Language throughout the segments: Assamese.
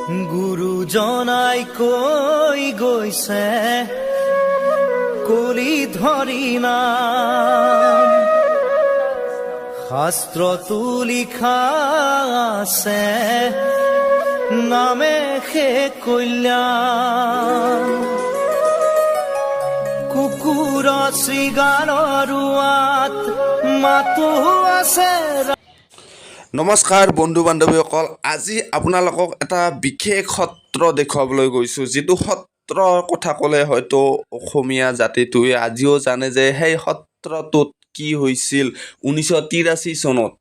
গুৰুজনাই কৈ গৈছে কলি ধৰি নাম শাস্ত্ৰতো লিখা আছে নামে সে কল্যাণ কুকুৰ শৃগালৰ ৰুৱাত মাতো আছে। নমস্কাৰ বন্ধু বান্ধৱীসকল, আজি আপোনালোকক এটা বিশেষ সত্ৰ দেখুৱাবলৈ গৈছোঁ। যিটো সত্ৰৰ কথা ক'লে হয়তো অসমীয়া জাতিটোৱে আজিও জানে যে সেই সত্ৰটোত কি হৈছিল 1983 চনত।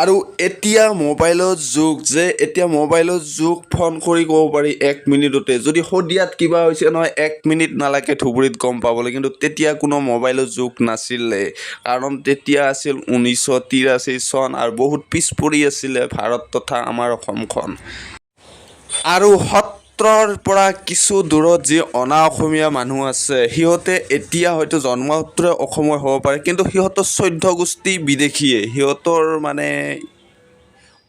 আৰু এতিয়া মোবাইলৰ যুগ, এতিয়া মোবাইলৰ যুগ, ফোন কৰি ক'ব পাৰি 1 মিনিটতে। যদি শদিয়াত কিবা হৈছে নহয় 1 মিনিট নালাগে ধুবুৰীত গম পাবলৈ। কিন্তু তেতিয়া কোনো মোবাইলৰ যুগ নাছিলে, কাৰণ তেতিয়া আছিল 1983 চন আৰু বহুত পিছ পৰি আছিলে ভাৰত তথা আমাৰ অসমখন। আৰু সত্ৰৰ পৰা কিছু দূৰত যি অনা অসমীয়া মানুহ আছে, সিহঁতে এতিয়া হয়তো জন্মসূত্ৰে অসমৰ হ'ব পাৰে, কিন্তু সিহঁতৰ 14 গোষ্ঠী বিদেশীয়ে। সিহঁতৰ মানে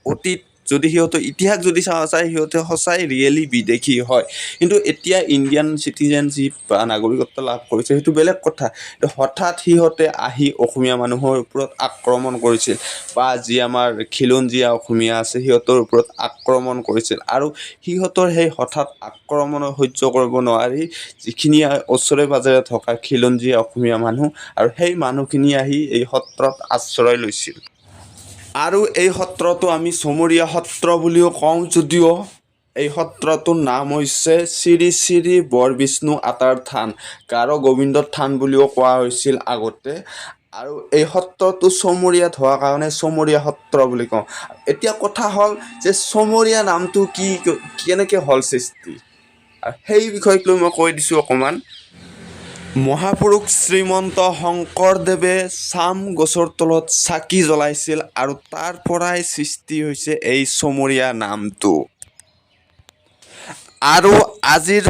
অতীত যদি সিহঁতৰ ইতিহাস যদি চাই সিহঁতে সঁচাই ৰিয়েলি বিদেশী হয়। কিন্তু এতিয়া ইণ্ডিয়ান চিটিজেনশ্বিপ বা নাগৰিকত্ব লাভ কৰিছে, সেইটো বেলেগ কথা। হঠাৎ সিহঁতে আহি অসমীয়া মানুহৰ ওপৰত আক্ৰমণ কৰিছিল, বা যি আমাৰ খিলঞ্জীয়া অসমীয়া আছে সিহঁতৰ ওপৰত আক্ৰমণ কৰিছিল। আৰু সিহঁতৰ সেই হঠাৎ আক্ৰমণৰ সহ্য কৰিব নোৱাৰি যিখিনি ওচৰে পাজৰে থকা খিলঞ্জীয়া অসমীয়া মানুহ, আৰু সেই মানুহখিনি আহি এই সত্ৰত আশ্ৰয় লৈছিল। আৰু এই সত্ৰটো আমি চমৰীয়া সত্ৰ বুলিও কওঁ, যদিও এই সত্ৰটোৰ নাম হৈছে শ্ৰী শ্ৰী বৰবিষ্ণু আতাৰ থান, গাৰো গোবিন্দৰ থান বুলিও কোৱা হৈছিল আগতে। আৰু এই সত্ৰটো চমৰীয়াত হোৱা কাৰণে চমৰীয়া সত্ৰ বুলি কওঁ। এতিয়া কথা হ'ল যে চমৰীয়া নামটো কেনেকৈ হ'ল সৃষ্টি, আৰু সেই বিষয়ক লৈ মই কৈ দিছোঁ অকণমান। মহাপুৰুষ শ্ৰীমন্ত শংকৰদেৱে চাম গছৰ তলত চাকি জ্বলাইছিল, আৰু তাৰ পৰাই সৃষ্টি হৈছে এই চমৰীয়া নামটো। আৰু আজিৰ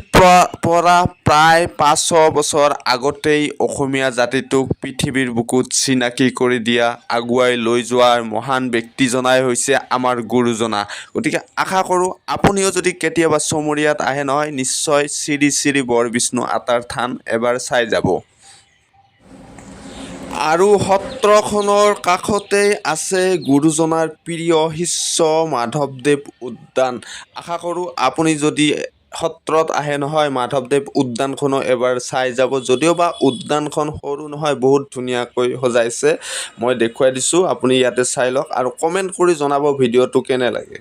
পৰা প্ৰায় 500 বছৰ আগতেই অসমীয়া জাতিটোক পৃথিৱীৰ বুকুত চিনাকি কৰি দিয়া, আগুৱাই লৈ যোৱাৰ মহান ব্যক্তিজনাই হৈছে আমাৰ গুৰুজনা। গতিকে আশা কৰোঁ আপুনিও যদি কেতিয়াবা চমৰীয়াত আহে নহয়, নিশ্চয় শ্ৰী শ্ৰী বৰবিষ্ণু আতাৰ থান এবাৰ চাই যাব। আৰু সত্ৰখনৰ কাষতেই আছে গুৰুজনাৰ প্ৰিয় শিষ্য মাধৱদেৱ উদ্যান। আশা কৰোঁ আপুনি যদি সত্ৰত আহে নহয়, মাধৱদেৱ উদ্যানখনো এবাৰ চাই যাব। যদিও বা উদ্যানখন সৰু নহয়, বহুত ধুনীয়াকৈ সজাইছে। মই দেখুৱাই দিছোঁ, আপুনি ইয়াতে চাই লওক আৰু কমেণ্ট কৰি জনাব ভিডিঅ'টো কেনে লাগে।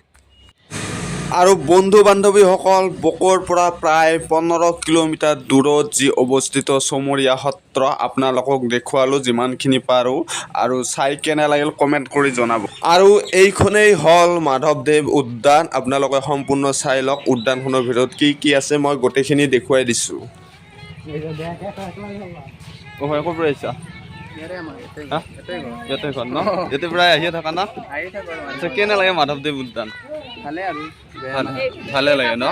আৰু বন্ধু বান্ধৱীসকল, বকৰ পৰা প্ৰায় 15 কিলোমিটাৰ দূৰত যি অৱস্থিত চমৰীয়া সত্ৰ, আপোনালোকক দেখুৱালোঁ যিমানখিনি পাৰোঁ, আৰু চাই কেনে লাগিল কমেণ্ট কৰি জনাব। আৰু এইখনেই হ'ল মাধৱদেৱ উদ্যান। আপোনালোকে সম্পূৰ্ণ চাই লওক উদ্যানখনৰ ভিতৰত কি কি আছে, মই গোটেইখিনি দেখুৱাই দিছোঁ। ক'ৰ পৰা আহিছা? ইয়াতে ঘৰ ন? ইয়াতে প্ৰায় আহিয়ে থাকা না? আচ্ছা, কেনে লাগে মাধৱদেৱ উদ্যান? ভালে লাগে ন?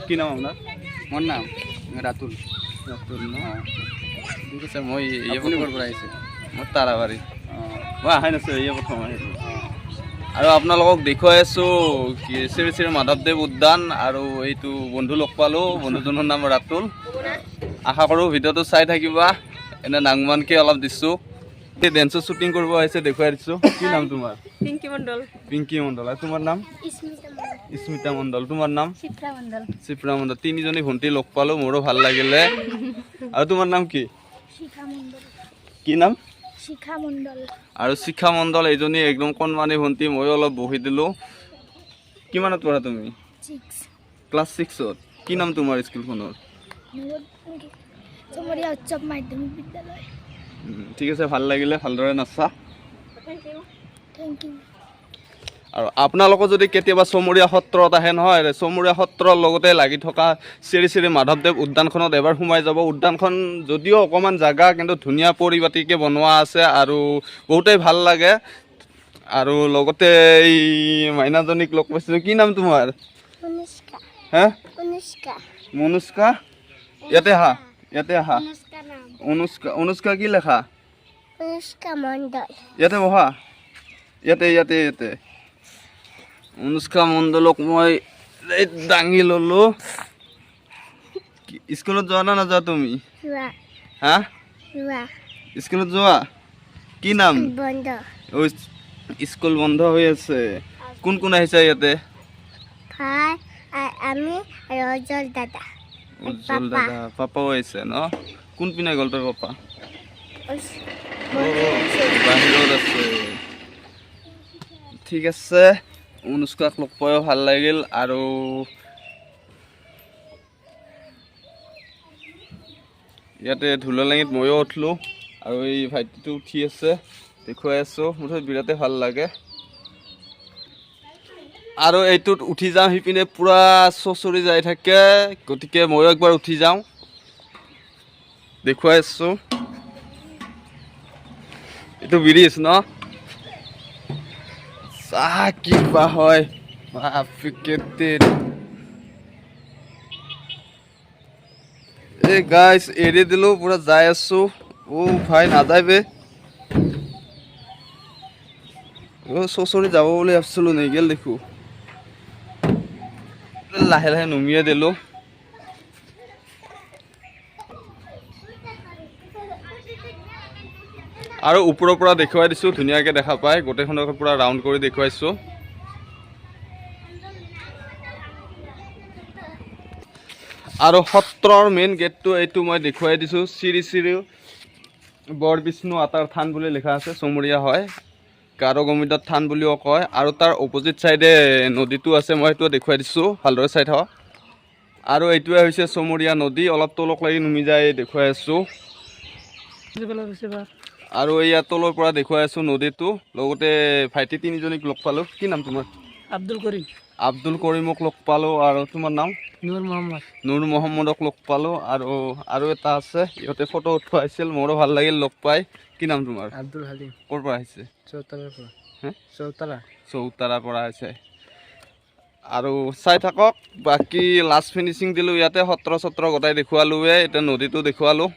কি নাম আপোনাৰ? মোৰ নাম ৰাতুল। ৰাতুল ন? ঠিক আছে, মই পৰা আহিছোঁ। মই তাৰাবাৰী। মই আহাই নাছিলোঁ, প্ৰথম আহিছোঁ। আৰু আপোনালোকক দেখুৱাই আছোঁ শ্ৰী শ্ৰী মাধৱদেৱ উদ্যান, আৰু এইটো বন্ধু লগ পালোঁ, বন্ধুজনৰ নাম ৰাতুল। আশা কৰোঁ ভিডিঅ'টো চাই থাকিবা। এনে নাংমানকৈ অলপ দিছোঁ। এই ডেন্সৰ শ্বুটিং কৰিব আহিছে, দেখুৱাই দিছোঁ। কি নাম তোমাৰ? পিংকি মণ্ডল। পিংকি মণ্ডল। আৰু তোমাৰ নাম? স্মিতা মণ্ডল। তোমাৰ নাম? চিপ্ৰা মণ্ডল। তিনিজনী ভণ্টি লগ পালোঁ, মোৰো ভাল লাগিলে। আৰু তোমাৰ নাম কি? কি নাম? আৰু শিখা মণ্ডল, এইজনী একদম কণমানি ভণ্টি। ময়ো অলপ বহি দিলোঁ। কিমানত পঢ়া তুমি? ক্লাছ 6ত। কি নাম তোমাৰ স্কুলখনৰ? উচ্চৱ মাধ্যমিক বিদ্যালয়। ঠিক আছে, ভাল লাগিলে, ভালদৰে নাচা। Thank you. আৰু আপোনালোকৰ যদি কেতিয়াবা চমৰীয়া সত্ৰত আহে নহয়, চমৰীয়া সত্ৰৰ লগতে লাগি থকা শ্ৰী শ্ৰী মাধৱদেৱ উদ্যানখনত এবাৰ সোমাই যাব। উদ্যানখন যদিও অকণমান জাগা, কিন্তু ধুনীয়া পৰিপাটিকৈ বনোৱা আছে, আৰু বহুতেই ভাল লাগে। আৰু লগতে এই মাইনাজনীক লগ পাইছিলোঁ। কি নাম তোমাৰ? হে? মনুষ্কা। ইয়াতে আহা, ইয়াতে আহা। অনুষ্কা কি লেখা? ইয়াতে বহা, ইয়াতে। অনুষ্কা মণ্ডলক মই দাঙি ললো। স্কুলত যোৱা না নাযোৱা তুমি? যোৱা হা যোৱা স্কুলত যোৱা? কি নাম? বন্ধ ঐ স্কুল বন্ধ হৈ আছে। কোন কোন আহিছে ইয়াতে? ভাই আমি ৰজল দাদা উজ্জ্বল পাপা। দাদা পাপাও আহিছে ন? কোন পিনে গ'ল তোৰ পাপা? বাহিৰত আছে। ঠিক আছে, অনুষ্কাক লগ পায়ো ভাল লাগিল। আৰু ইয়াতে ঢোলালাঙিত ময়ো উঠিলোঁ আৰু এই ভাইটিটো উঠি আছে, দেখুৱাই আছোঁ। মুঠতে বিৰাটেই ভাল লাগে। আৰু এইটোত উঠি যাওঁ, সিপিনে পূৰা চচৰি যাই থাকে, গতিকে ময়ো একবাৰ উঠি যাওঁ, দেখুৱাই আছোঁ। এইটো ব্ৰিজ ন? চাহ কিবা হয় এই গাইছ এৰি দিলোঁ, পূৰা যাই আছোঁ। ভাই নাযায় বে। চচৰি যাব বুলি ভাবিছিলোঁ, নেগেল দেখোঁ। লাহে লাহে নুমিয়ে দিলোঁ। আৰু ওপৰৰ পৰা দেখুৱাই দিছোঁ, ধুনীয়াকৈ দেখা পায়। গোটেইখনক পূৰা ৰাউণ্ড কৰি দেখুৱাইছোঁ। আৰু সত্ৰৰ মেইন গেটটো এইটো মই দেখুৱাই দিছোঁ। শ্ৰী শ্ৰী বৰ বিষ্ণু আতাৰ থান বুলি লিখা আছে, চমৰীয়া হয়, গাৰো গোবিন্দৰ থান বুলিও কয়। আৰু তাৰ অপজিট চাইডে নদীটো আছে, মই সেইটো দেখুৱাই দিছোঁ, ভালদৰে চাই থাকক। আৰু এইটোৱে হৈছে চমৰীয়া নদী, অলপ তলক লাগি নুমি যায় দেখুৱাই আছোঁ। আৰু এইয়া তলৰ পৰা দেখুৱাই আছোঁ নদীটো। লগতে ভাইটি তিনিজনীক লগ পালোঁ। কি নাম তোমাৰ? আব্দুল কৰিম। আব্দুল কৰিমক লগ পালোঁ। আৰু তোমাৰ নাম? নুৰ মহম্মদ। নুৰ মহম্মদক লগ পালোঁ। আৰু এটা আছে, ইহঁতে ফটো উঠোৱা আহিছিল, মোৰো ভাল লাগিল লগ পাই। কি নাম তোমাৰ? আব্দুল হালিম। ক'ৰ পৰা আহিছে? চৌতাৰাৰ পৰা। হে? চৌতাৰাৰ পৰা আহিছে। আৰু চাই থাকক, বাকী লাষ্ট ফিনিচিং দিলোঁ ইয়াতে, সত্ৰ চত্ৰ গোটাই দেখুৱালোৱে, এতিয়া নদীটো দেখুৱালোঁ।